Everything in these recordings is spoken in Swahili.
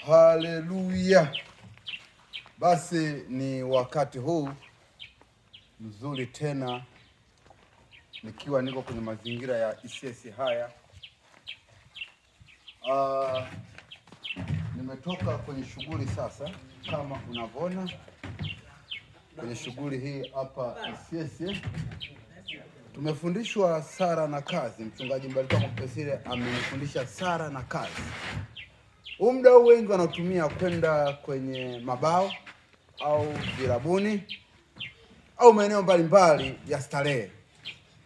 Haleluya! Basi ni wakati huu mzuri tena nikiwa niko kwenye mazingira ya Isyesye haya. Nimetoka kwenye shughuli sasa, kama unavyoona kwenye shughuli hii hapa Isyesye. Tumefundishwa sala na kazi. Mchungaji Mbarikiwa Mwakipesile amenifundisha sala na kazi. Muda wengi wanatumia kwenda kwenye mabao au virabuni au maeneo mbalimbali ya starehe,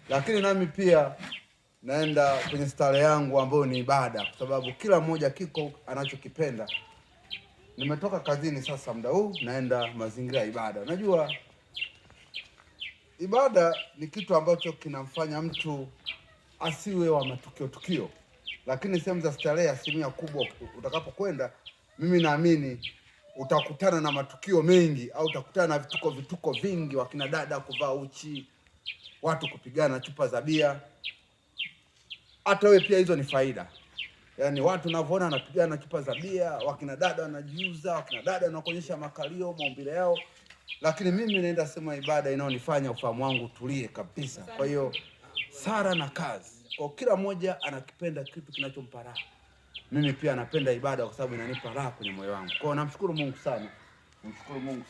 lakini nami pia naenda kwenye starehe yangu ambayo ni ibada, kwa sababu kila mmoja kiko anachokipenda. Nimetoka kazini sasa, muda huu naenda mazingira ya ibada. Unajua, ibada ni kitu ambacho kinamfanya mtu asiwe wa matukio, lakini sehemu za starehe asilimia kubwa utakapokwenda, mimi naamini utakutana na matukio mengi, au utakutana na vituko vingi, wakina dada kuvaa uchi, watu kupigana chupa za bia. Hata wewe pia hizo ni faida. Yaani watu unavyoona wanapigana chupa za bia, wakina dada wanajiuza, wakina dada wanakuonyesha makalio, maumbile yao. Lakini mimi naenda sema ibada inayonifanya ufahamu wangu tulie kabisa. Kwa hiyo sala na kazi, kwa kila mmoja anakipenda kitu kinachompa raha. Mimi pia napenda ibada kwa sababu inanipa raha kwenye moyo wangu. Kwa hiyo namshukuru Mungu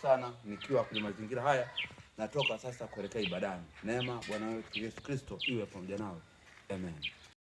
sana nikiwa kwenye mazingira haya. Natoka sasa kuelekea ibadani. Neema Bwana wetu Yesu Kristo iwe pamoja nawe. Amen.